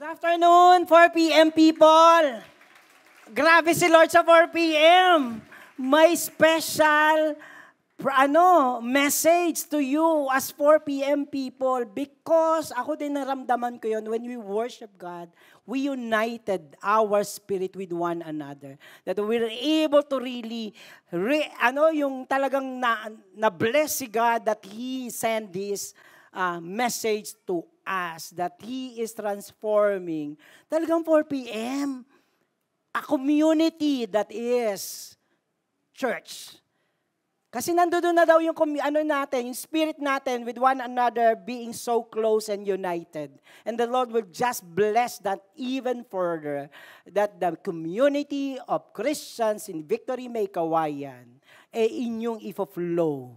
Good afternoon, 4 p.m. people. Grabe si Lord sa 4 p.m. May special message to you as 4 p.m. people because ako din naramdaman ko yun when we worship God, we united our spirit with one another. That we're able to really, yung talagang na-bless si God that He sent this message to us, that He is transforming. Talagang 4 p.m. A community that is church. Kasi nandoon na daw yung natin, yung spirit natin with one another being so close and united. And the Lord will just bless that even further, that the community of Christians in Victory May Kawayan, inyong ifo-flow.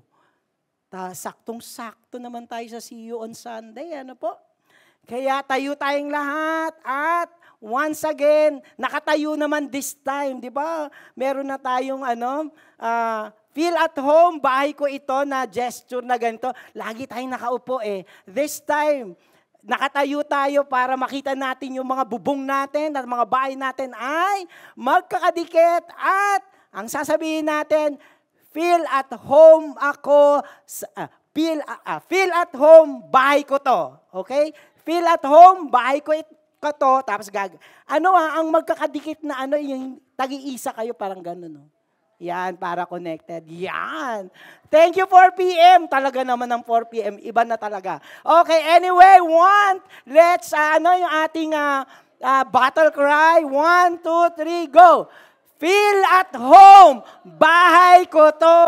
Saktong-sakto naman tayo sa See You on Sunday, ano po? Kaya tayo tayong lahat at once again, nakatayo naman this time, di ba? Meron na tayong feel at home, bahay ko ito na gesture na ganito. Lagi tayong nakaupo eh. This time, nakatayo tayo para makita natin yung mga bubong natin at mga bahay natin ay magkakadikit at ang sasabihin natin, feel at home ako, feel at home, bahay ko to. Okay? Feel at home, bahay ko to, tapos ang magkakadikit na yung tagi-isa kayo, parang gano'n, no? Yan, para connected. Yan. Thank you, 4 p.m. Talaga naman ng 4 p.m. Iba na talaga. Okay, anyway, let's, yung ating battle cry. 1, 2, 3, go. Feel at home. Bahay ko to.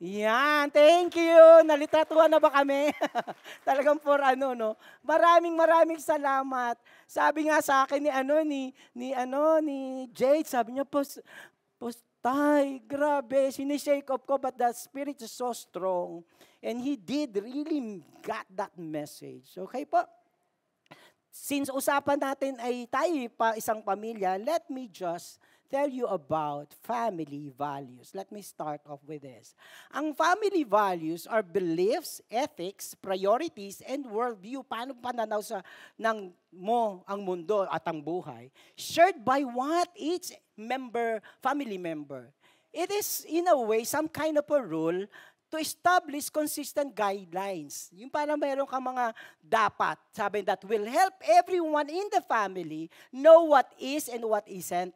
Yan, thank you. Nalitratuhan na ba kami? Talagang Maraming salamat. Sabi nga sa akin ni Jade, sabi niya, Tay, grabe, sinishake up ko, but the spirit is so strong. And he did really got that message. Okay po? Since usapan natin ay tayo isang pamilya, let me just tell you about family values. Let me start off with this. Ang family values are beliefs, ethics, priorities, and worldview. Paano pananaw ang mundo at ang buhay? Shared by what each family member. It is, in a way, some kind of a rule to establish consistent guidelines. Yung parang mayroon ka mga dapat, sabi that will help everyone in the family know what is and what isn't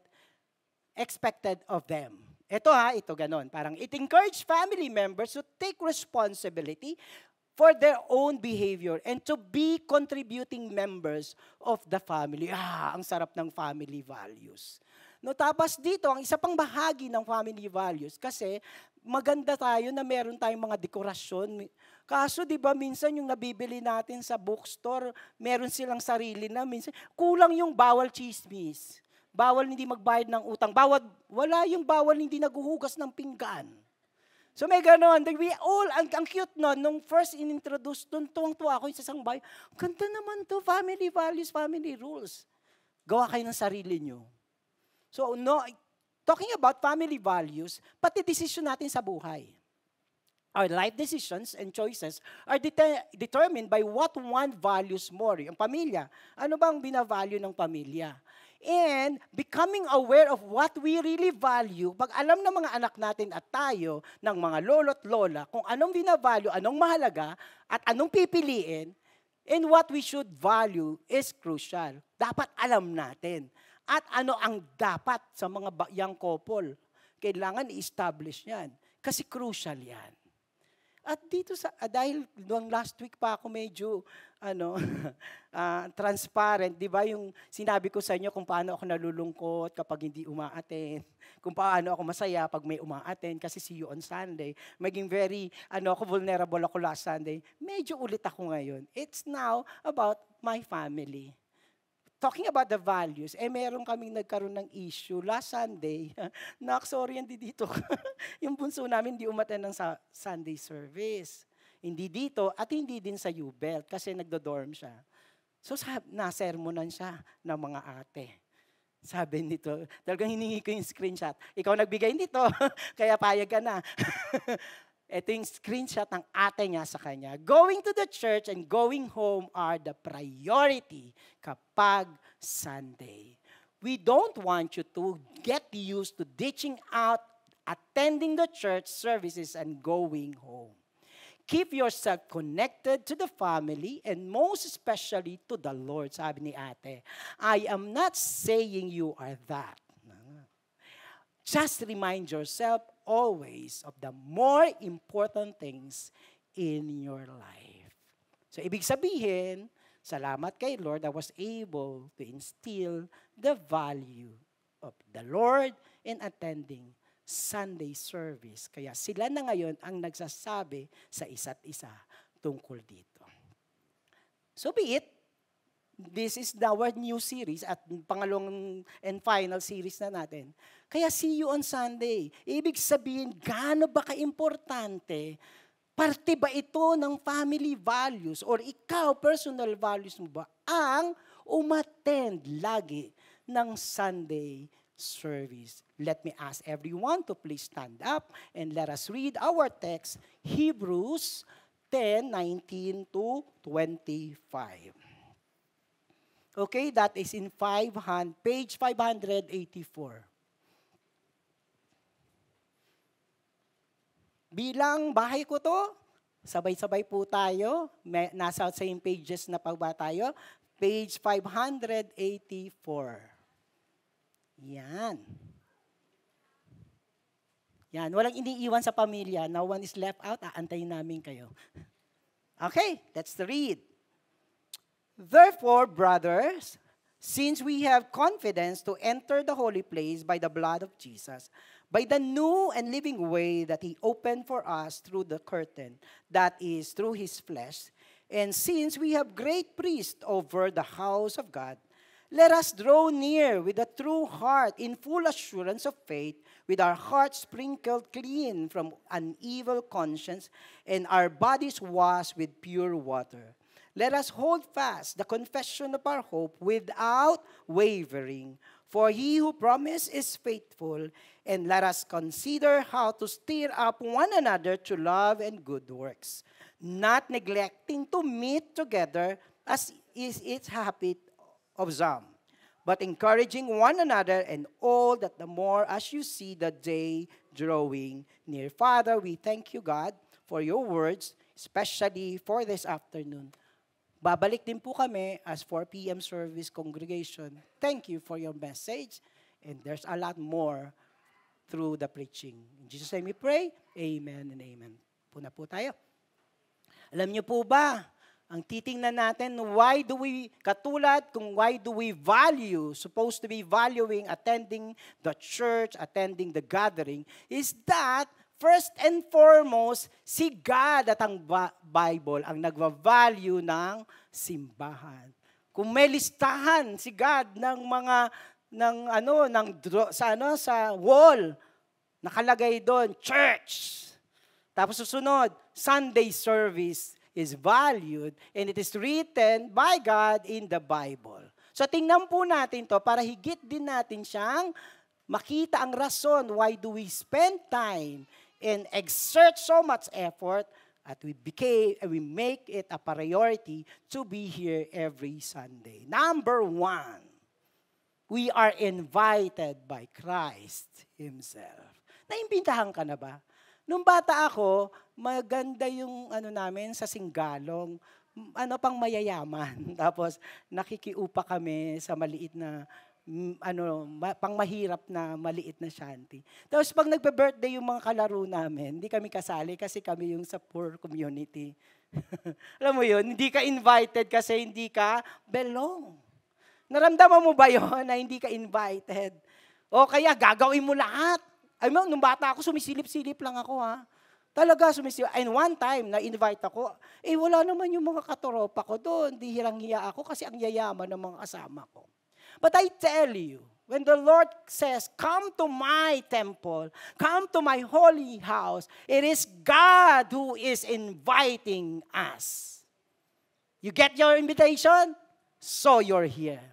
expected of them. Ito ganon. Parang it encourage family members to take responsibility for their own behavior and to be contributing members of the family. Ang sarap ng family values. No, tapos dito, ang isa pang bahagi ng family values, kasi maganda tayo na meron tayong mga dekorasyon. Kaso, di ba, minsan yung nabibili natin sa bookstore, meron silang sarili na, minsan, kulang yung bawal chismis. Bawal hindi magbayad ng utang. Wala yung bawal hindi naguhugas ng pinggan. So may ganon. Ang cute nun, nung first in-introduce, tuwang-tuwa ako yung isang bahay. Ganda naman to, family values, family rules. Gawa kayo ng sarili nyo. So, talking about family values, pati decision natin sa buhay. Our life decisions and choices are determined by what one values more. Yung pamilya. Ano bang binavalue ng pamilya? And becoming aware of what we really value, pag alam ng mga anak natin at tayo, ng mga lolo't lola, kung anong binavalue, anong mahalaga, at anong pipiliin, and what we should value is crucial. Dapat alam natin. At ano ang dapat sa mga young couple. Kailangan i-establish yan. Kasi crucial yan. At dito dahil noong last week pa ako medyo transparent, di ba yung sinabi ko sa inyo kung paano ako nalulungkot kapag hindi umaattend, kung paano ako masaya pag may umaattend kasi See You on Sunday. Maging very, vulnerable ako last Sunday. Medyo ulit ako ngayon. It's now about my family. Talking about the values, meron kaming nagkaroon ng issue last Sunday. Sorry, hindi dito. Yung bunso namin hindi umattend ng Sunday service. Hindi dito at hindi din sa U-Belt kasi nagdo-dorm siya. So nasermonan siya ng mga ate. Sabi nito, talagang hiningi ko yung screenshot. Ikaw nagbigay nito, kaya payag ka na. Ito yung screenshot ng ate niya sa kanya. Going to the church and going home are the priority kapag Sunday. We don't want you to get used to ditching out, attending the church services, and going home. Keep yourself connected to the family and most especially to the Lord, sabi ni ate. I am not saying you are that. Just remind yourself always of the more important things in your life. So, ibig sabihin, salamat kay Lord, I was able to instill the value of the Lord in attending Sunday service. Kaya sila na ngayon ang nagsasabi sa isa't isa tungkol dito. So be it. This is our new series at pangalawang and final series na natin. Kaya see you on Sunday. Ibig sabihin, gaano ba ka-importante? Parte ba ito ng family values or ikaw, personal values mo ba ang umattend lagi ng Sunday service? Let me ask everyone to please stand up and let us read our text, Hebrews 10:19 to 25. Okay, that is in page 584. Bilang bahay ko to, sabay-sabay po tayo. Nasa same pages na pa ba tayo? Page 584. Yan. Yan, walang iniiwan sa pamilya. No one is left out. Aantayin namin kayo. Okay, let's read. Therefore, brothers, since we have confidence to enter the holy place by the blood of Jesus, by the new and living way that He opened for us through the curtain, that is, through His flesh, and since we have great priest over the house of God, let us draw near with a true heart in full assurance of faith, with our hearts sprinkled clean from an evil conscience, and our bodies washed with pure water. Let us hold fast the confession of our hope without wavering. For He who promised is faithful, and let us consider how to stir up one another to love and good works, not neglecting to meet together as is its habit of some, but encouraging one another, and all that the more as you see the day drawing near. Father, we thank you, God, for your words, especially for this afternoon. Babalik din po kami as 4 p.m. service congregation. Thank you for your message. And there's a lot more through the preaching. In Jesus' name we pray. Amen and amen. Puna po tayo. Alam niyo po ba, ang titingnan natin, why do we value, supposed to be valuing attending the church, attending the gathering, is that first and foremost, si God at ang Bible ang nagva-value ng simbahan. Kung may listahan si God ng mga sa wall, nakalagay doon church. Tapos susunod, Sunday service is valued and it is written by God in the Bible. So tingnan po natin to para higit din natin siyang makita ang rason why do we spend time and exert so much effort at we make it a priority to be here every Sunday. Number 1, we are invited by Christ Himself. Naimbitahan ka na ba? Nung bata ako, maganda yung namin sa Singgalong, pang mayayaman. Tapos nakikiupa kami sa maliit na pang mahirap na maliit na shanty. Tapos pag nagbe-birthday yung mga kalaro namin, hindi kami kasali kasi kami yung sa poor community. Alam mo yun, hindi ka invited kasi hindi ka belong. Naramdaman mo ba yun na hindi ka invited? O kaya gagawin mo lahat. Nung bata ako, sumisilip-silip lang ako Talaga sumisilip. And one time, na-invite ako, wala naman yung mga katoropa ko doon. Di hirang-hiya ako kasi ang yayaman ng mga kasama ko. But I tell you, when the Lord says, come to my temple, come to my holy house, it is God who is inviting us. You get your invitation? So you're here.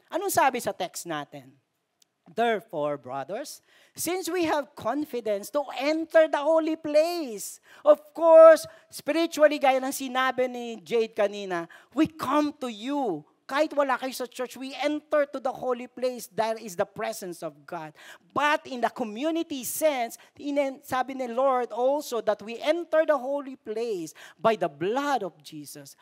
Anong sabi sa text natin? Therefore, brothers, since we have confidence to enter the holy place, of course, spiritually, gaya ng sinabi ni Jade kanina, we come to you. Kahit wala kayo sa church, we enter to the holy place. That is the presence of God. But in the community sense, sabi ni Lord also that we enter the holy place by the blood of Jesus,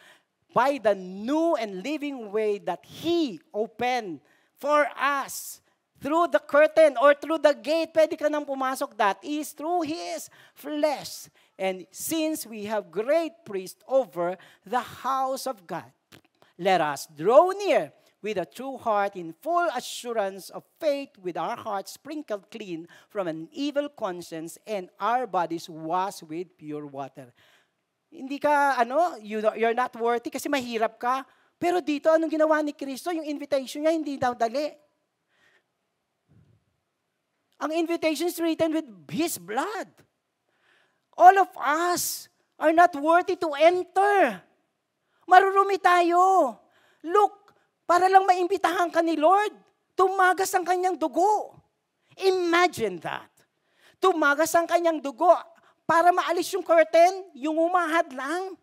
by the new and living way that He opened for us. Through the curtain or through the gate, pwede ka nang pumasok. That is through His flesh. And since we have great priest over the house of God, let us draw near with a true heart in full assurance of faith, with our hearts sprinkled clean from an evil conscience and our bodies washed with pure water. Hindi ka, you're not worthy kasi mahirap ka. Pero dito, anong ginawa ni Kristo? Yung invitation niya, hindi daw dali. Ang invitation is written with His blood. All of us are not worthy to enter. Marurumi tayo. Look, para lang maimbitahan ka ni Lord, tumagas ang kanyang dugo. Imagine that. Tumagas ang kanyang dugo para maalis yung curtain, yung umahad lang.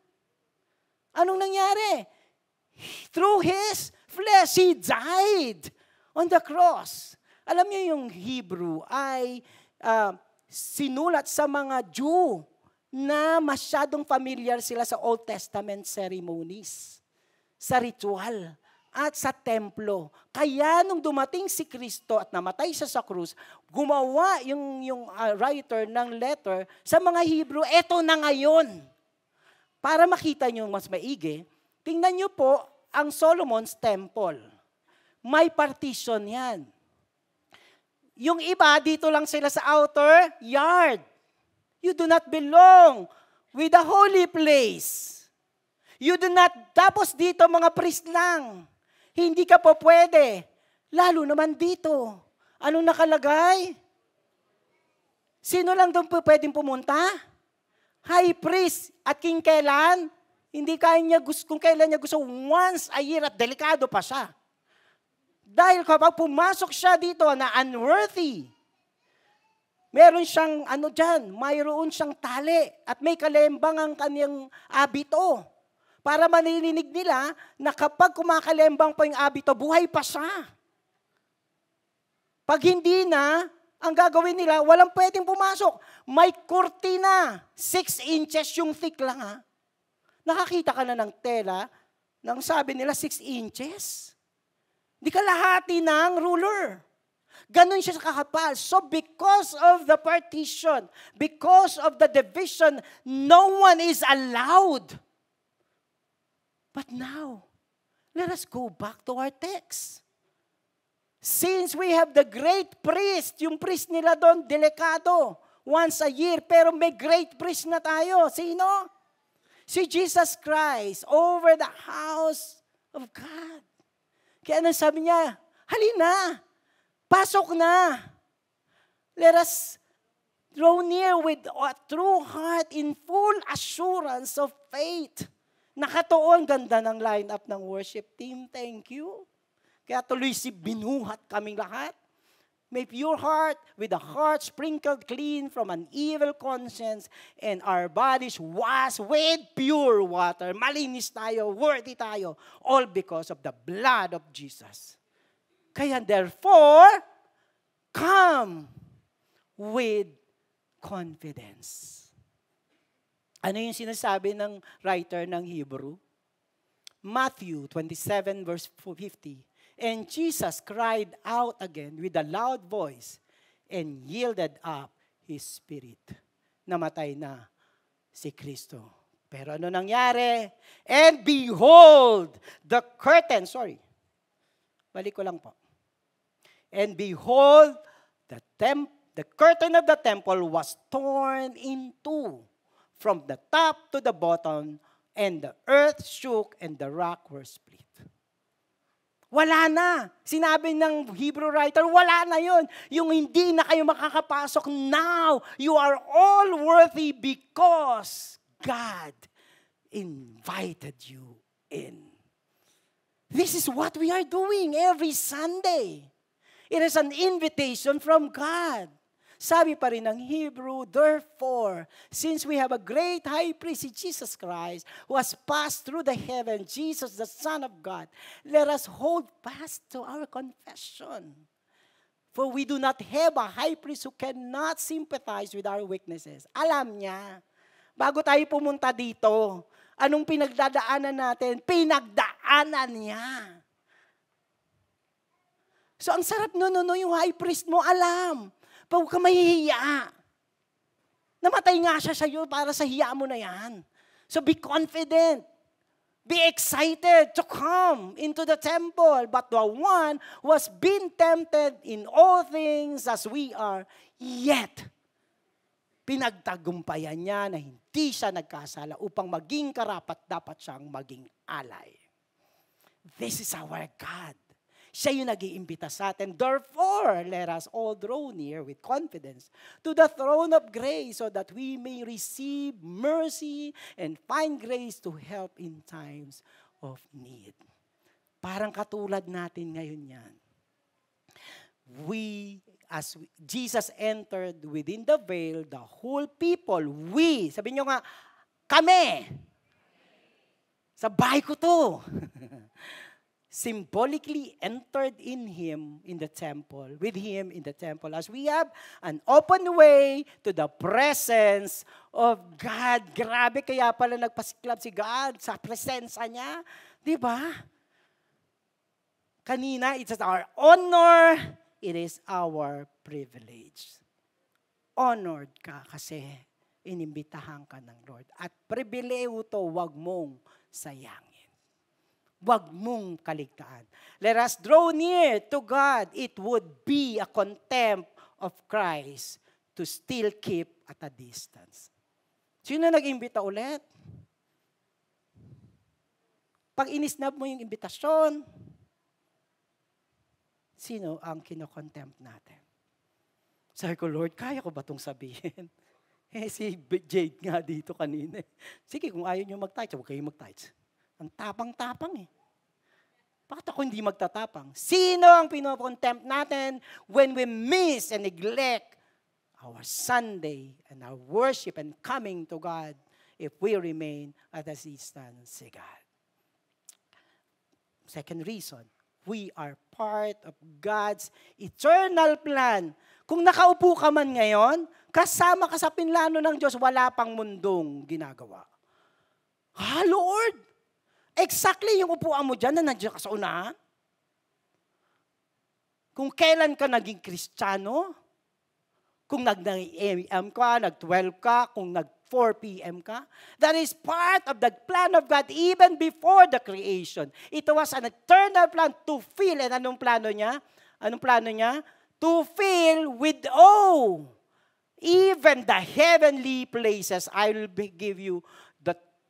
Anong nangyari? Through His flesh, He died on the cross. Alam niyo yung Hebrew ay sinulat sa mga Jew na masyadong familiar sila sa Old Testament ceremonies, sa ritual, at sa templo. Kaya nung dumating si Kristo at namatay siya sa krus, gumawa yung writer ng letter sa mga Hebrew, eto na ngayon. Para makita nyo mas maigi, tingnan nyo po ang Solomon's Temple. May partition yan. Yung iba, dito lang sila sa outer yard. You do not belong with the holy place. You do not, tapos dito mga priest lang. Hindi ka po pwede. Lalo naman dito. Anong nakalagay? Sino lang doon po pwedeng pumunta? High priest at king kailan? Hindi kaya niya gusto, kung kailan niya gusto, once a year at delikado pa siya. Dahil kapag pumasok siya dito na unworthy, meron siyang mayroon siyang tali at may kalembang ang kanyang abito. Para manilinig nila na kapag kumakalembang pa yung abito, buhay pa siya. Pag hindi na, ang gagawin nila, walang pwedeng pumasok. May kurtina, 6 inches yung thick lang ha. Nakakita ka na ng tela, nang sabi nila 6 inches. Di kalahati ng ruler. Ganon siya sa kakapal. So because of the partition, because of the division, no one is allowed. But now, let us go back to our text. Since we have the great priest, yung priest nila doon, delikado, once a year, pero may great priest na tayo. Sino? Si Jesus Christ over the house of God. Kaya anong sabi niya? Halina, pasok na. Let us draw near with a true heart in full assurance of faith. Nakatuon, ganda ng lineup ng worship team. Thank you. Kaya tuloy binuhat kaming lahat. May pure heart, with a heart sprinkled clean from an evil conscience, and our bodies washed with pure water. Malinis tayo, worthy tayo, all because of the blood of Jesus. Kaya therefore, come with confidence. Ano yung sinasabi ng writer ng Hebrew? Matthew 27 verse 50. And Jesus cried out again with a loud voice and yielded up His spirit. Namatay na si Kristo. Pero ano nangyari? And behold, the curtain, balik ko lang po. And behold, the curtain of the temple was torn in two from the top to the bottom, and the earth shook and the rock were split. Wala na. Sinabi ng Hebrew writer, wala na yun. Yung hindi na kayo makakapasok. Now, you are all worthy because God invited you in. This is what we are doing every Sunday. It is an invitation from God. Sabi pa rin ng Hebrew, therefore, since we have a great high priest, Jesus Christ, who has passed through the heaven, Jesus, the Son of God, let us hold fast to our confession. For we do not have a high priest who cannot sympathize with our weaknesses. Alam niya, bago tayo pumunta dito, anong pinagdadaanan natin? Pinagdaanan niya. So ang sarap yung high priest mo, alam. Huwag ka mahihiya. Namatay nga siya sa'yo para sa hiya mo na yan. So be confident. Be excited to come into the temple. But the one who has been tempted in all things as we are, yet pinagtagumpayan niya na hindi siya nagkasala upang maging karapat dapat siyang maging alay. This is our God. Siya yung nag-iimbita sa atin. Therefore, let us all draw near with confidence to the throne of grace so that we may receive mercy and find grace to help in times of need. Parang katulad natin ngayon yan. Jesus entered within the veil, the whole people, sabihin nyo nga, kami, sa bahay ko to. Symbolically entered in Him in the temple, with Him in the temple, as we have an open way to the presence of God. Grabe, kaya pala nagpasiklab si God sa presensya niya. Di ba? Kanina, it's our honor, it is our privilege. Honored ka kasi inimbitahan ka ng Lord. At pribileyo to, wag mong sayangin. Wag mong kaligtaan. Let us draw near to God. It would be a contempt of Christ to still keep at a distance. Sino nag-imbita ulit? Pag inisnab mo yung imbitasyon, sino ang kinokontempt natin? Sabi ko, Lord, kaya ko ba itong sabihin? Si Jade nga dito kanina. Sige, kung ayaw nyo mag-tights, huwag kayong mag-tights. Ang tapang-tapang eh. Bakit ako hindi magtatapang? Sino ang pinocontempt natin when we miss and neglect our Sunday and our worship and coming to God if we remain at a distance to God? Second reason, we are part of God's eternal plan. Kung nakaupo ka man ngayon, kasama ka sa pinlano ng Diyos, wala pang mundong ginagawa. Lord! Exactly yung upuan mo dyan na nandiyan ka sa unahan. Kung kailan ka naging Kristiyano, kung nag-AM ka, nag-12 ka, kung nag-4 p.m. ka, that is part of the plan of God even before the creation. It was an eternal plan to fill. And anong plano niya? Anong plano niya? To fill with awe. Even the heavenly places. I will give you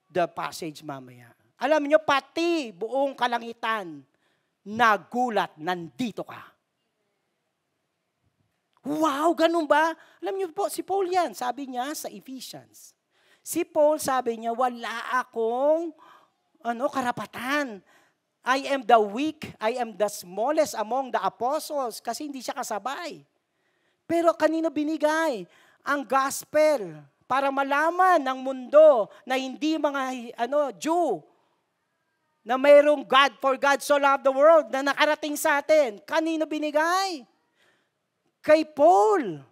the passage mamaya. Alam niyo, pati buong kalangitan, nagulat, nandito ka. Wow, ganun ba? Alam niyo po, si Paul yan, sabi niya sa Ephesians. Si Paul sabi niya, wala akong karapatan. I am the weak, I am the smallest among the apostles, kasi hindi siya kasabay. Pero kanino binigay? Ang gospel, para malaman ng mundo na hindi mga Jew, na mayroong God, for God so loved the world, na nakarating sa atin. Kanino binigay? Kay Paul.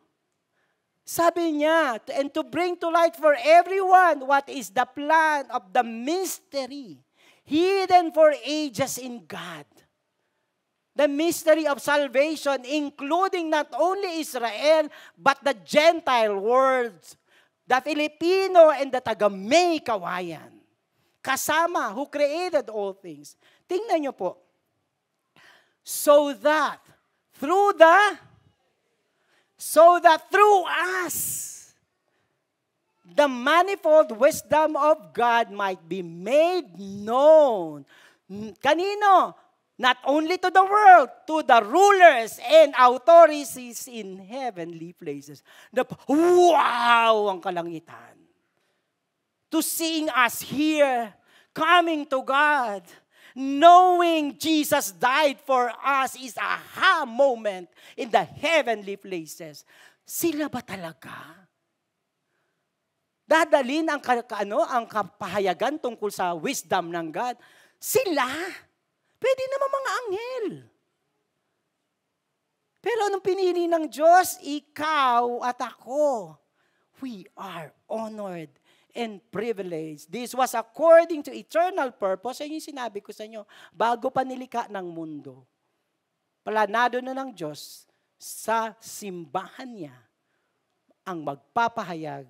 Sabi niya, and to bring to light for everyone what is the plan of the mystery, hidden for ages in God. The mystery of salvation, including not only Israel, but the Gentile world, the Filipino and the taga-May kawayan. Kasama, who created all things. Tingnan niyo po. So that through us, the manifold wisdom of God might be made known. Kanino? Not only to the world, to the rulers and authorities in heavenly places. Wow! Ang kalangitan. To seeing us here, coming to God, knowing Jesus died for us is a aha moment in the heavenly places. Sila ba talaga? Dadalin ang kapahayagan tungkol sa wisdom ng God. Sila? Pwede naman mga anghel. Pero anong pinili ng Diyos? Ikaw at ako. We are honored and privileged. This was according to eternal purpose. Yan yung sinabi ko sa inyo. Bago pa nilikha ng mundo, planado na ng Diyos sa simbahan niya ang magpapahayag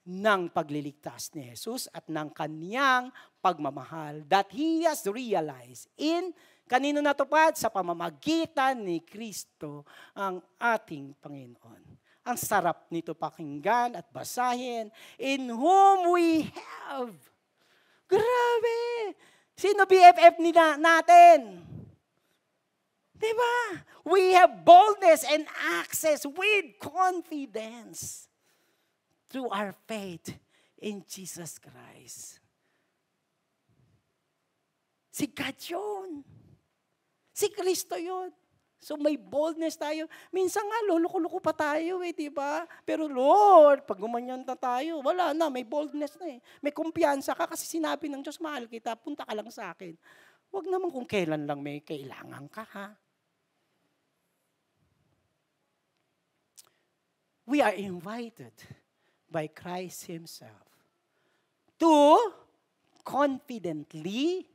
ng pagliligtas ni Jesus at ng kaniyang pagmamahal that He has realized in kanino natupad sa pamamagitan ni Kristo ang ating Panginoon. Ang sarap nito pakinggan at basahin. In whom we have. Grabe! Sino BFF natin? Diba? We have boldness and access with confidence through our faith in Jesus Christ. Si God yun. Si Kristo yun. So may boldness tayo. Minsan nga, luluko-luko pa tayo di ba? Pero Lord, pag gumanyan na tayo, wala na, may boldness na May kumpiyansa ka kasi sinabi ng Diyos, mahal kita, punta ka lang sa akin. Huwag naman kung kailan lang may kailangan ka, ha? We are invited by Christ Himself to confidently,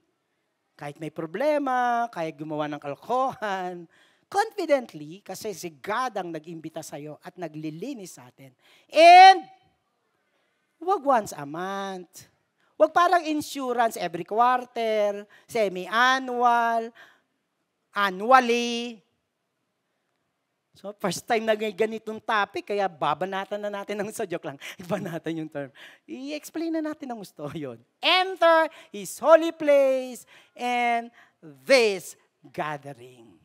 kahit may problema, kahit gumawa ng kalokohan, confidently, kasi si God ang nag-imbita sa'yo at naglilinis sa atin. And, wag once a month. Wag parang insurance every quarter, semi-annual, annually. So, first time na ganitong topic, kaya babanatan na natin ng sa joke lang. Ibanatan yung term. I-explain na natin ang gusto yun. Enter His holy place and this gathering.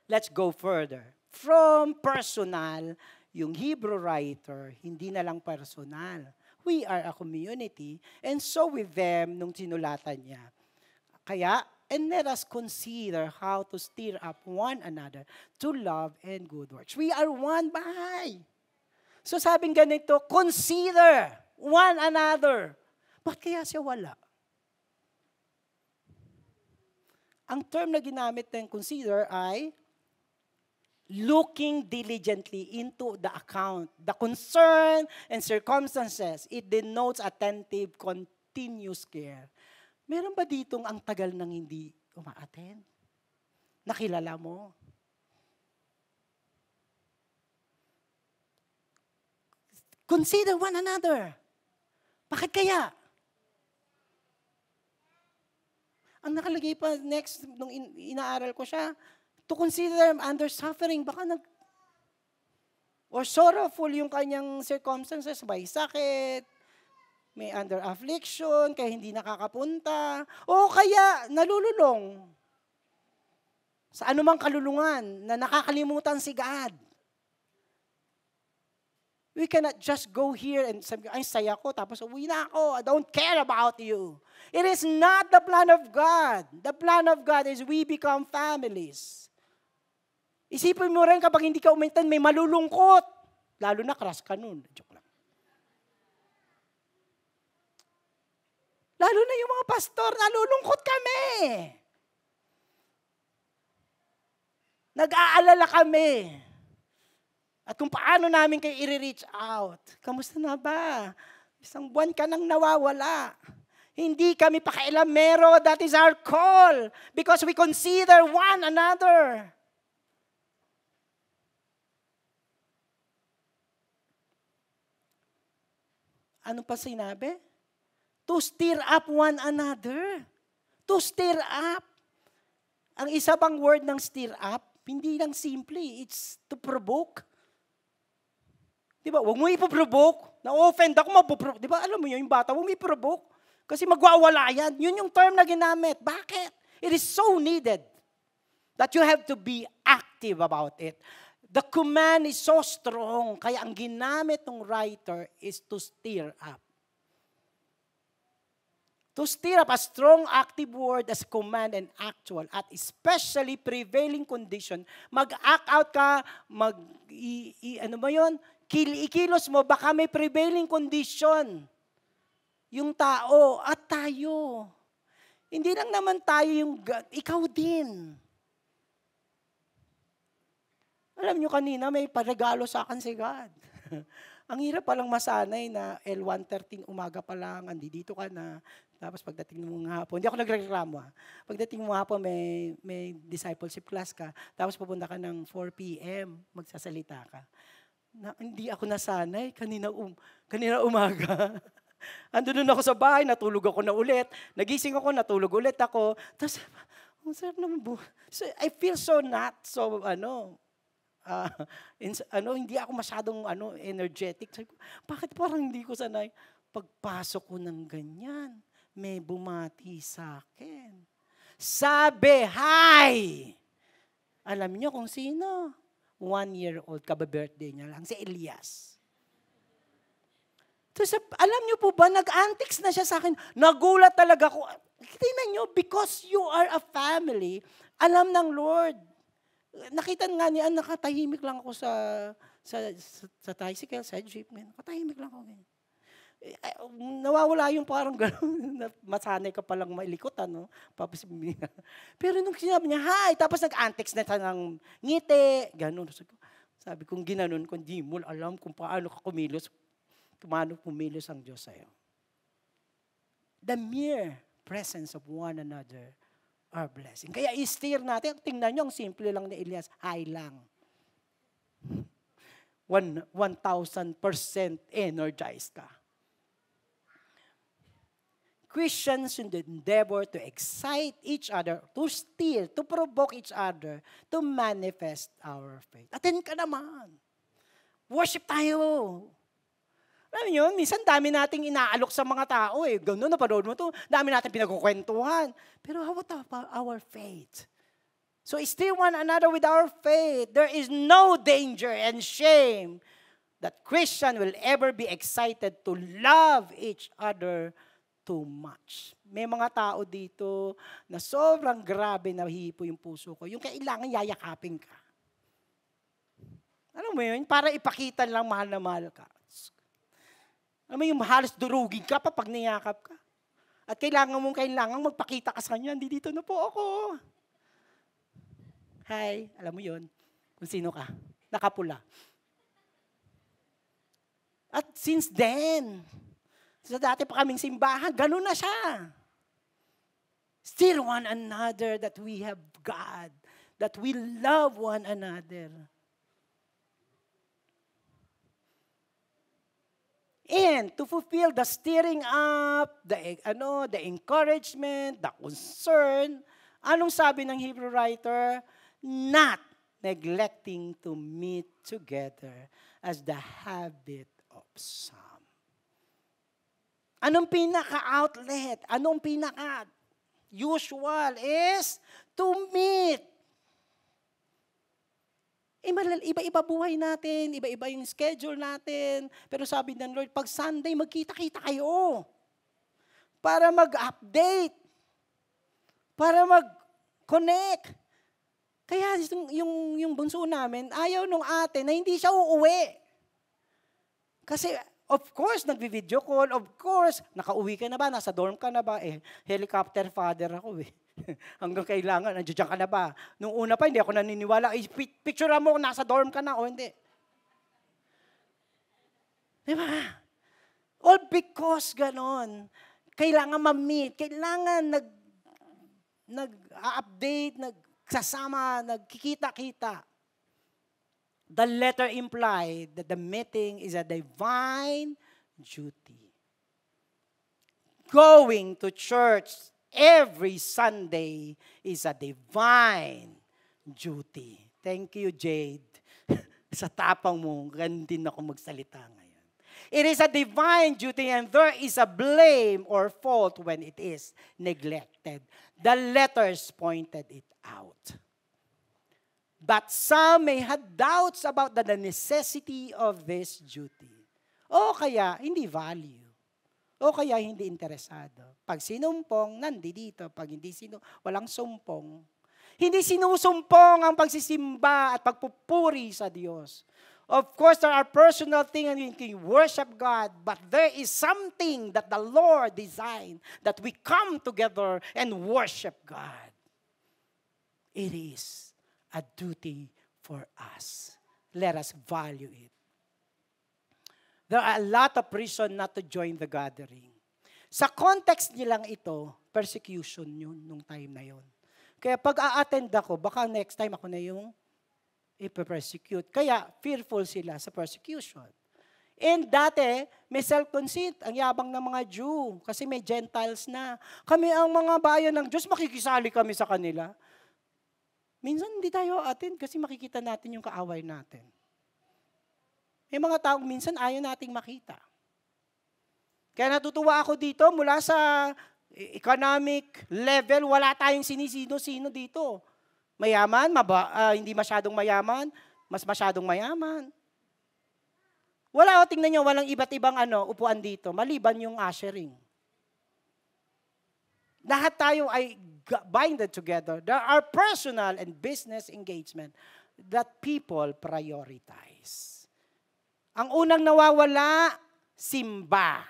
Let's go further. From personal, yung Hebrew writer, hindi na lang personal. We are a community, and so with them, nung sinulatan niya. Kaya, and let us consider how to stir up one another to love and good works. We are one bahay. So sabing ganito, consider one another. Ba't kaya siya wala? Ang term na ginamit ng consider ay looking diligently into the account, the concern and circumstances. It denotes attentive, continuous care. Meron ba ditong ang tagal nang hindi uma-attend? Nakilala mo? Consider one another. Bakit kaya? Ang nakalagay pa next, nung inaaral ko siya, to consider under suffering, baka or sorrowful yung kanyang circumstances, may sakit, may under affliction, kaya hindi nakakapunta, o kaya nalululong sa anumang kalulungan na nakakalimutan si God. We cannot just go here and sabi, ay saya ko, tapos uwi na ako, I don't care about you. It is not the plan of God. The plan of God is we become families. Isipin mo rin kapag hindi ka umintan, may malulungkot. Lalo na crush ka nun. Joke lang. Lalo na yung mga pastor, nalulungkot kami. Nag-aalala kami. At kung paano namin kayo i-reach out. Kamusta na ba? Isang buwan ka nang nawawala. Hindi kami pakailamero. That is our call. Because we consider one another. Ano pa sinabi? To stir up one another. To stir up. Ang isa pang word ng stir up, hindi lang simple. It's to provoke. Di ba? Huwag mo ipoprovoke. Na-offend ako, mapoprovoke. Di ba? Alam mo yun, yung bata, huwag mo iprovoke. Kasi magwawala yan. Yun yung term na ginamit. Bakit? It is so needed that you have to be active about it. The command is so strong, kaya ang ginamit ng writer is to stir up. To stir up a strong active word as command and actual at especially prevailing condition. Mag-act out ka, ano ba yun? Ikilos mo, baka may prevailing condition. Yung tao at tayo. Hindi lang naman tayo yung, ikaw din. Alam nyo kanina, may paregalo sa akin si God. Ang hirap palang masanay na L1:13 umaga pa lang, dito ka na. Tapos pagdating mo nga hapon, hindi ako nagreklamo. Pagdating mo hapon, may discipleship class ka. Tapos pupunta ka ng 4 p.m., magsasalita ka. Hindi ako nasanay, kanina umaga. Andun ako sa bahay, natulog ako na ulit. Nagising ako, natulog ulit ako. Tapos, sarap naman so, I feel so hindi ako masyadong energetic. Sabi ko, bakit parang hindi ko sanay? Pagpasok ko ng ganyan, may bumati sa akin. Sabi, hi! Alam niyo kung sino? 1-year-old, kaba-birthday niya lang, si Elias. So, alam niyo po ba, nag-antics na siya sa akin. Nagulat talaga ako. Tingnan niyo, because you are a family, alam ng Lord. Nakita nga niya, nakatahimik lang ako sa tricycle, sa jeep. Nakatahimik lang ako. Nawawala yung parang gano'n, masanay ka palang mailikot, Pero nung sinabi niya, hi, tapos nag-antics na siya ng ngiti, gano'n. Sabi kong ginanon ko, di mo alam kung paano ka kumilos ang Diyos sa'yo. The mere presence of one another are blessing. Kaya i-steer natin, tingnan nyo, ang simple lang ni Elias, hi lang. 1,000% energized ka. Christians should endeavor to excite each other, to steer, to provoke each other, to manifest our faith. Attend ka naman. Worship tayo. Alam niyo, minsan dami nating inaalok sa mga tao eh. Gano'n, napanood mo to. Dami nating pinagkukwentuhan. Pero how about our faith? So steer one another with our faith. There is no danger and shame that Christian will ever be excited to love each other too much. May mga tao dito na sobrang grabe na hipo yung puso ko. Yung kailangan yayakapin ka. Alam mo yun? Para ipakita lang mahal na mahal ka. Alam mo yung halos durugin ka pa pag niyakap ka. At kailangan magpakita ka sa kanya, dito na po ako. Hi, alam mo yun, kung sino ka, nakapula. At since then, sa dati pa kaming simbahan, ganun na siya. Still one another that we have God, that we love one another. And to fulfill the stirring up, the encouragement, the concern, anong sabi ng Hebrew writer? Not neglecting to meet together as the habit of some. Anong pinaka-outlet? Anong pinaka-usual is to meet. Iba-iba buhay natin, iba-iba yung schedule natin. Pero sabi ng Lord, pag Sunday, magkita-kita kayo. Para mag-update. Para mag-connect. Kaya yung bunso namin, ayaw nung ate na hindi siya uuwi. Kasi, of course, nagbi-video call. Of course, nakauwi ka na ba? Nasa dorm ka na ba? Helicopter father ako eh. Hanggang kailangan, nandiyan ka na ba? Nung una pa, hindi ako naniniwala. Picture mo kung nasa dorm ka na o hindi. Diba? All because ganon. Kailangan ma-meet. Kailangan nag-update, nagsasama, nagkikita-kita. The letter implied that the meeting is a divine duty. Going to church every Sunday is a divine duty. Thank you, Jade. Sa tapang mo, ganun din ako magsalita ngayon. It is a divine duty and there is a blame or fault when it is neglected. The letters pointed it out. But some may have doubts about the necessity of this duty. O kaya, hindi value. O kaya hindi interesado. Pag sinumpong, nandito. Pag hindi walang sumpong. Hindi sinusumpong ang pagsisimba at pagpupuri sa Diyos. Of course, there are personal things and we can worship God, but there is something that the Lord designed that we come together and worship God. It is a duty for us. Let us value it. There are a lot of reason not to join the gathering. Sa context nilang ito, persecution yun nung time na yun. Kaya pag a-attend ako, baka next time ako na yung ipe-persecute. Kaya fearful sila sa persecution. And dati, may self-conceit, ang yabang ng mga Jew, kasi may Gentiles na. Kami ang mga bayan ng Diyos, makikisali kami sa kanila. Minsan hindi tayo attend kasi makikita natin yung kaaway natin. May mga taong minsan ayaw nating makita. Kaya natutuwa ako dito, mula sa economic level, wala tayong sinisino-sino dito. Mayaman, hindi masyadong mayaman, mas masyadong mayaman. Wala, tingnan nyo, walang iba't ibang upuan dito, maliban yung ushering. Lahat tayo ay binded together. There are personal and business engagement that people prioritize. Ang unang nawawala, simba.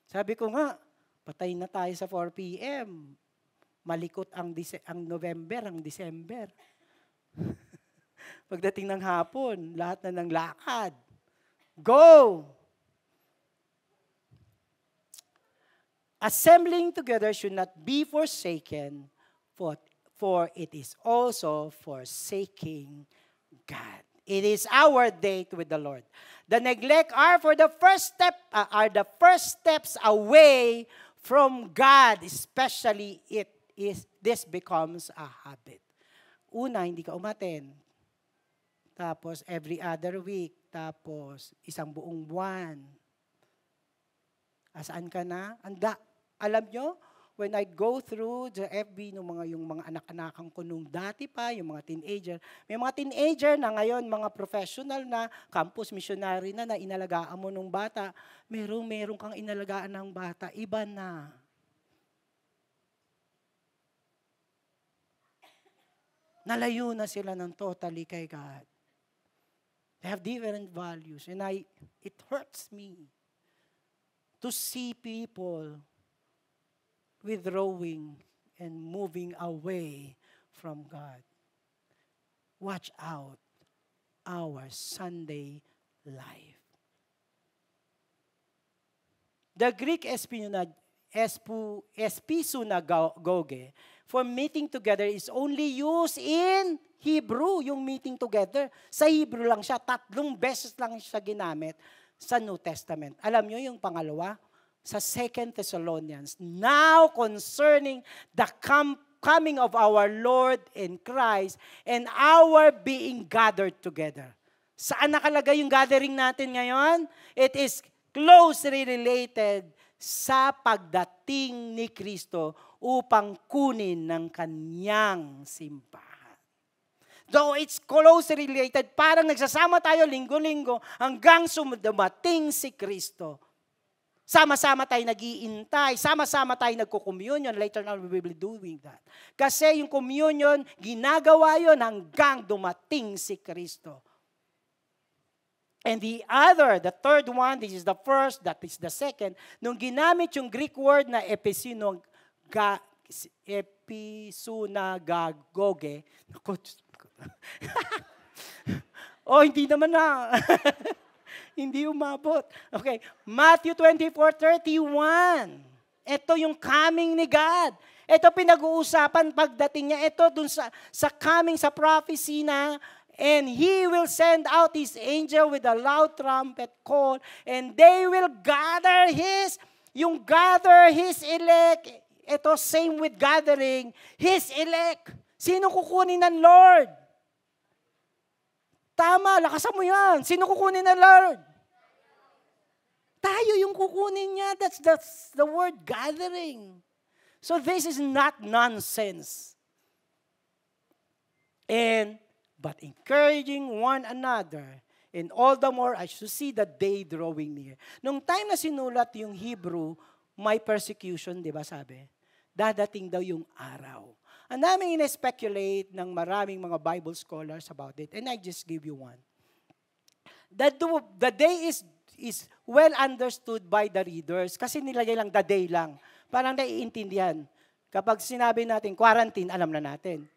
Sabi ko nga, patay na tayo sa 4 p.m. Malikot ang November, ang December. Pagdating ng hapon, lahat na ng lakad. Go! Assembling together should not be forsaken, for it is also forsaking God. It is our date with the Lord. The neglect are the first steps away from God, especially this becomes a habit. Una, hindi ka umaten. Tapos every other week, tapos isang buong buwan. Asaan ka na? Alam nyo, when I go through the FB, yung mga anak-anakan ko nung dati pa, yung mga teenager, may mga teenager na ngayon, mga professional na, campus missionary na inalagaan mo nung bata, merong kang inalagaan ng bata, iba na. Nalayo na sila ng totally kay God. They have different values, and it hurts me to see people withdrawing and moving away from God. Watch out our Sunday life. The Greek espisunagoge for meeting together is only used in Hebrew, yung meeting together. Sa Hebrew lang siya, 3 beses lang siya ginamit sa New Testament. Alam nyo yung pangalawa? Sa 2 Thessalonians, now concerning the coming of our Lord in Christ and our being gathered together. Saan nakalagay yung gathering natin ngayon? It is closely related sa pagdating ni Kristo upang kunin ng kanyang simbahan. Though it's closely related, parang nagsasama tayo linggo-linggo hanggang dumating si Kristo. Sama-sama tayo nag-iintay, sama-sama tayo nagko-communion. Later on, we will be doing that. Kasi yung communion, ginagawa yon hanggang dumating si Kristo. And the third one, this is the first, that is the second, nung ginamit yung Greek word na espisunagoge, hindi naman na. Hindi umabot. Okay, Matthew 24:31. Ito yung coming ni God. Ito pinag-uusapan pagdating niya. Ito dun sa coming, sa prophecy na, and He will send out His angel with a loud trumpet call, and they will gather His elect. Ito same with gathering, His elect. Sino kukunin ng Lord? Tama, lakasan mo yan. Sino kukunin ng Lord? Tayo yung kukunin niya. That's the word gathering. So this is not nonsense. But encouraging one another, And all the more as you see the day drawing near. Nung time na sinulat yung Hebrew, may persecution, di ba sabi? Dadating daw yung araw. Ang daming in-speculate ng maraming mga Bible scholars about it. And I just give you one. The day is well understood by the readers kasi nilagay lang the day lang. Parang naiintindihan. Kapag sinabi natin quarantine, alam na natin.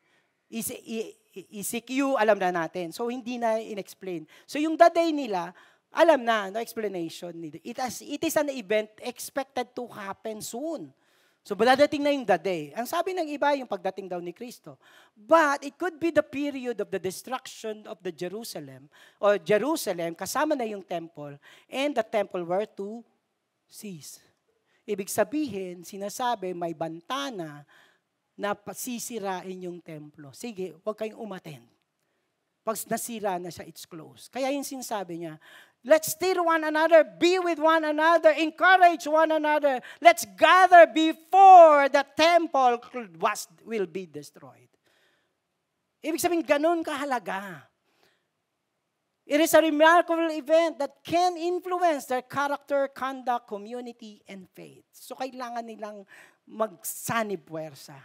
ECQ, alam na natin. So, hindi na in-explain. So, yung the day nila, alam na, no explanation. It is an event expected to happen soon. So, dadating na yung the day. Ang sabi ng iba, yung pagdating daw ni Kristo. But, it could be the period of the destruction of the Jerusalem, or Jerusalem, kasama na yung temple, and the temple were to cease. Ibig sabihin, sinasabi, may bantana na sisirain yung templo. Sige, huwag kayong umattend. Pag nasira na siya, it's closed. Kaya yung sinasabi niya, let's steer one another, be with one another, encourage one another. Let's gather before the temple will be destroyed. Ibig sabihin, ganun kahalaga. It is a remarkable event that can influence their character, conduct, community, and faith. So kailangan nilang magsanib-puwersa.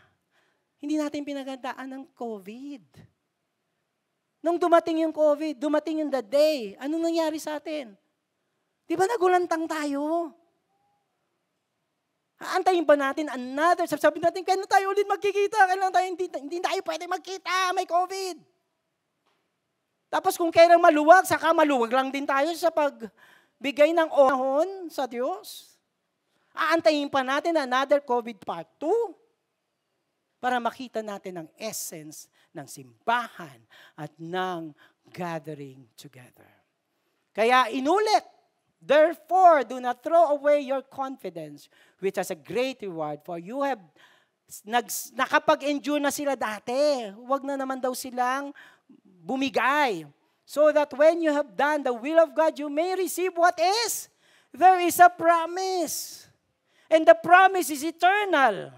Hindi natin pinagandaan ng COVID. Nung dumating yung COVID, dumating yung the day, anong nangyari sa atin? Di ba nagulantang tayo? Aantayin ba natin another? Sabi natin, kailan tayo ulit magkikita? Kailan tayo, hindi tayo pwede magkita, may COVID. Tapos kung kailan maluwag, saka maluwag lang din tayo sa pagbigay ng ohon sa Diyos. Aantayin pa natin another COVID part 2 para makita natin ang essence ng simbahan at ng gathering together. Kaya inulit, therefore, do not throw away your confidence, which has a great reward, for you have nakapag-endure na sila dati. Huwag na naman daw silang bumigay. So that when you have done the will of God, you may receive what is? There is a promise. And the promise is eternal.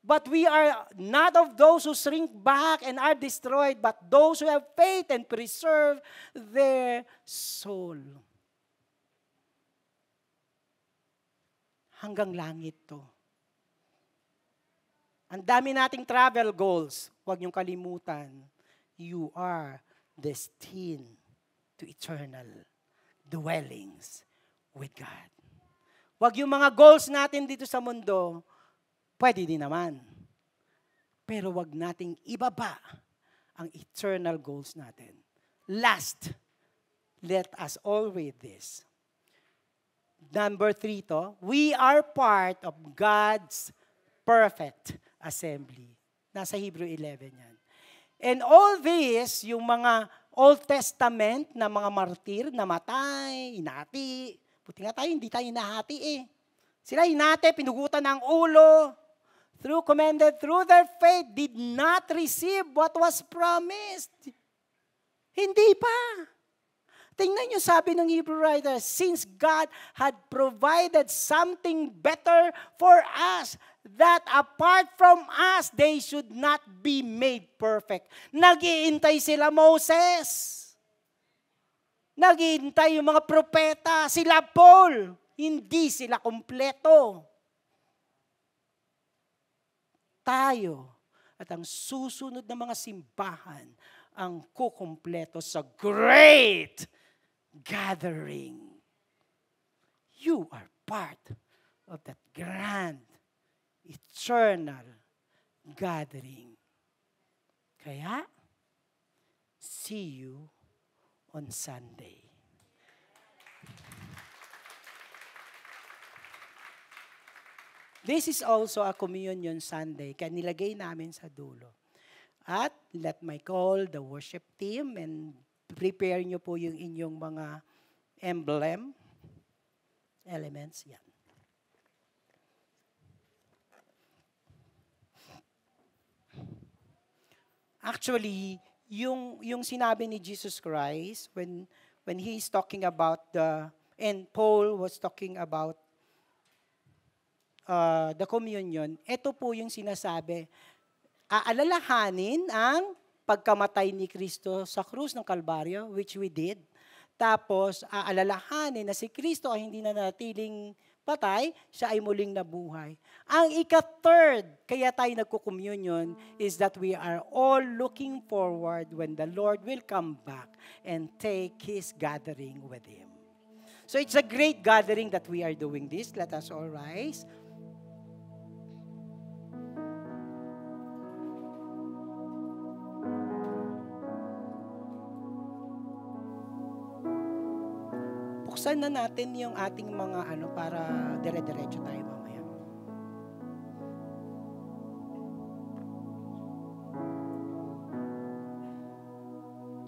But we are not of those who shrink back and are destroyed, but those who have faith and preserve their soul. Hanggang langit to. Ang dami nating travel goals. Huwag niyong kalimutan. You are destined to eternal dwellings with God. Huwag yung mga goals natin dito sa mundo, pwede din naman. Pero wag nating ibaba ang eternal goals natin. Last, let us always this. Number 3 to, we are part of God's perfect assembly. Nasa Hebrew 11 yan. And all this, yung mga Old Testament na mga martir, namatay, hinati. Buti nga tayo, hindi tayo hinahati eh. Sila hinati, pinugutan ng ulo. Commended through their faith, did not receive what was promised. Hindi pa. Tingnan niyo sabi ng Hebrew writer, since God had provided something better for us, that apart from us, they should not be made perfect. Nag-iintay sila Moses. Nag-iintay yung mga propeta, sila Paul. Hindi sila kumpleto. Tayo at ang susunod na mga simbahan ang kukumpleto sa great gathering. You are part of that grand, eternal gathering. Kaya, see you on Sunday. This is also a communion Sunday, kaya nilagay namin sa dulo. At let my call the worship team and prepare nyo po yung inyong mga emblem, elements. Yan. Actually, yung sinabi ni Jesus Christ, when he is talking about and Paul was talking about the communion, ito po yung sinasabi, aalalahanin ang pagkamatay ni Kristo sa krus ng Kalbaryo, which we did, Tapos, aalalahanin na si Kristo ay hindi na natiling patay, siya ay muling nabuhay. Ang ika-third, kaya tayo nagko-communion, is that we are all looking forward when the Lord will come back and take His gathering with Him. So it's a great gathering that we are doing this. Let us all rise. Buksan na natin yung ating mga para dire-diretso tayo mamaya.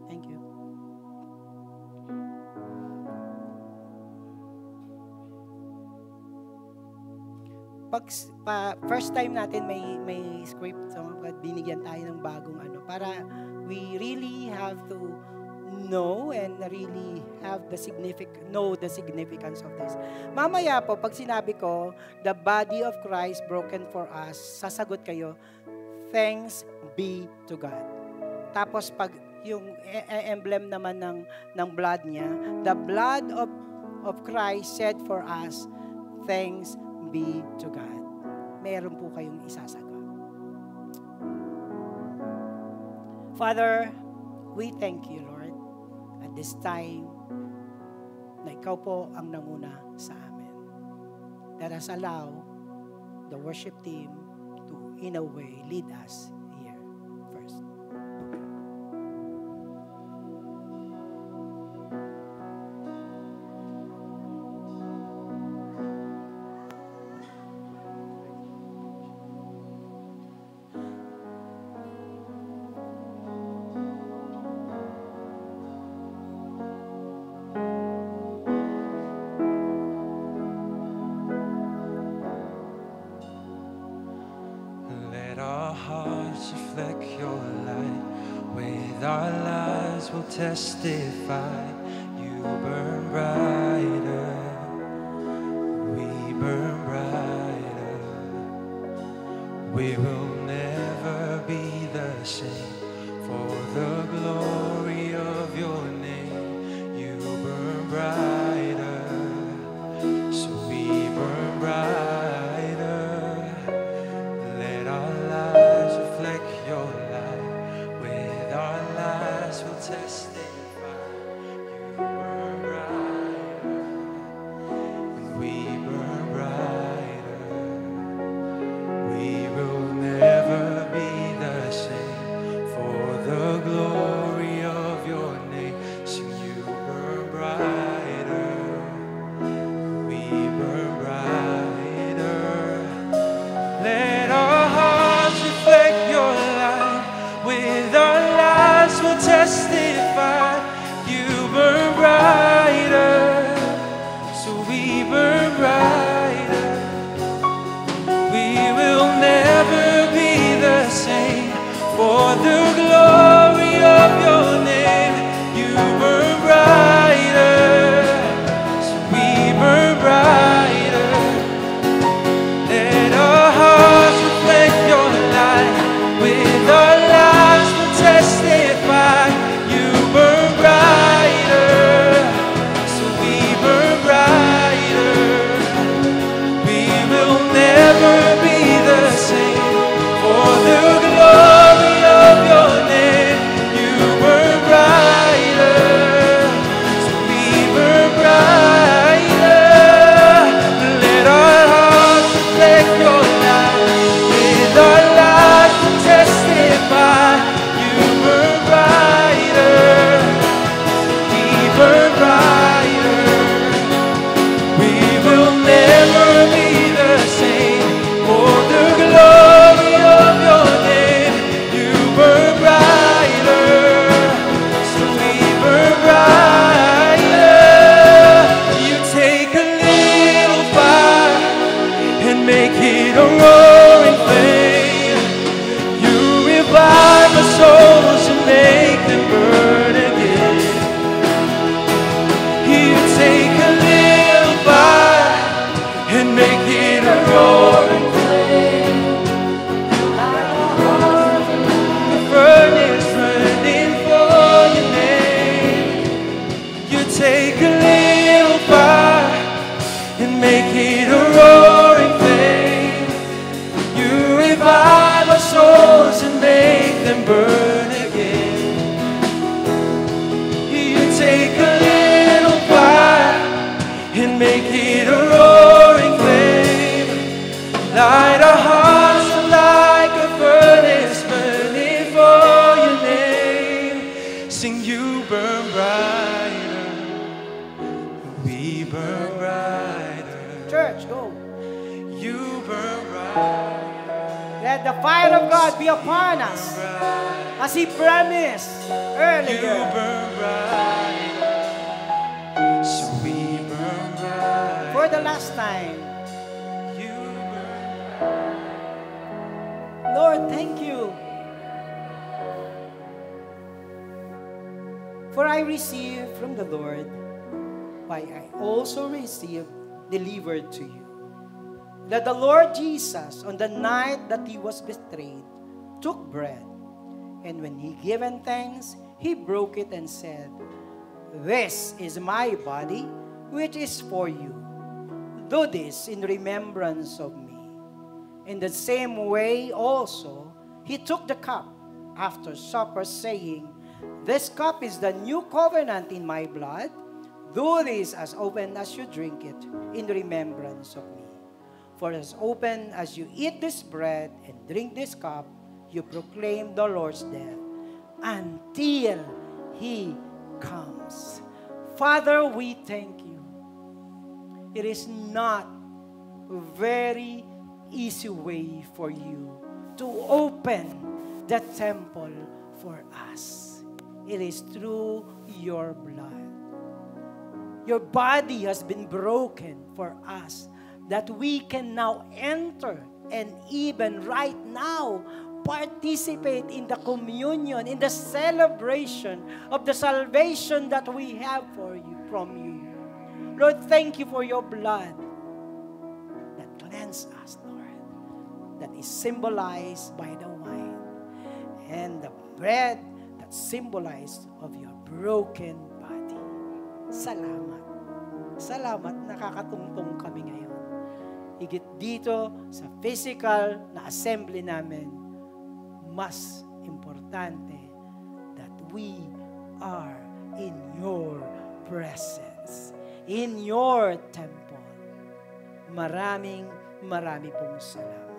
Thank you. First time natin may script, so binigyan tayo ng bagong para we really have to know and really have know the significance of this. Mamaya po, pag sinabi ko, the body of Christ broken for us, sasagot kayo, thanks be to God. Tapos pag yung emblem naman ng blood niya, the blood of Christ shed for us, thanks be to God. Meron po kayong isasagot. Father, we thank you, Lord, at this time na ikaw po ang nanguna sa amin. Let us allow the worship team to, in a way, lead us here first. Testify, you burn brighter, we burn brighter, we will never be the same, for the glory of your name, you burn brighter, so we burn brighter, let our lives reflect your light, with our lives we'll testify. For the glory of your name, you burn brighter, so we burn brighter. Let our hearts reflect your light, with our lives we'll testify. You burn brighter, so we burn brighter. We will never be the same, for the glory of your name, you burn brighter, so we burn brighter. Let our hearts reflect your light, with our lives we'll testify. and burn again. You take a little fire and make it a roaring flame. Light our hearts like a furnace burning for your name. Sing, you burn brighter, we burn brighter. Church, go. You burn brighter. Let the fire of God be upon us as He promised You earlier. burn brighter, so we burn brighter. For the last time, You burn Lord, thank you. For I received from the Lord what I also received delivered to you. That the Lord Jesus, on the night that He was betrayed, took bread, and when He given thanks, He broke it and said, "This is my body, which is for you. Do this in remembrance of me." In the same way also, He took the cup after supper, saying, "This cup is the new covenant in my blood. Do this as often as you drink it in remembrance of me. For as often as you eat this bread and drink this cup, you proclaim the Lord's death until He comes." Father, we thank you. It is not a very easy way for you to open the temple for us. It is through your blood. Your body has been broken for us, that we can now enter and even right now participate in the communion, in the celebration of the salvation that we have for you, from you. Lord, thank you for your blood that cleanses us, Lord, that is symbolized by the wine, and the bread that symbolized of your broken body. Salamat. Salamat, nakakatungtong kami ngayon. Higit dito sa physical na assembly namin, mas importante that we are in your presence, in your temple. Maraming pong salamat.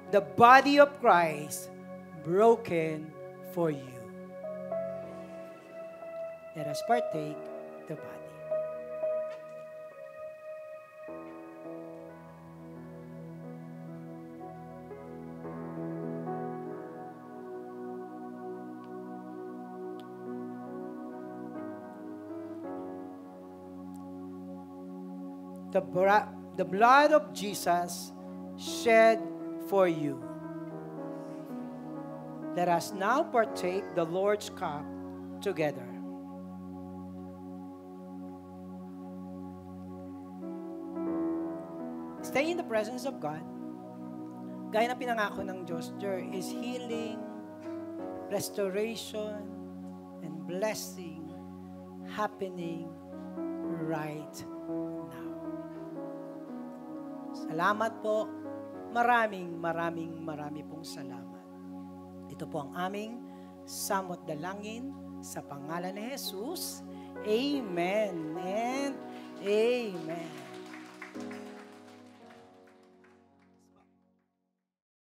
The body of Christ broken for you. Let us partake the body. The blood of Jesus shed for you. Let us now partake the Lord's cup together. Stay in the presence of God. Gaya ng pinangako ng Diyos, there is healing, restoration, and blessing happening right now. Salamat po. Marami pong salamat. Ito po ang aming samot dalangin sa pangalan ni Jesus. Amen and amen.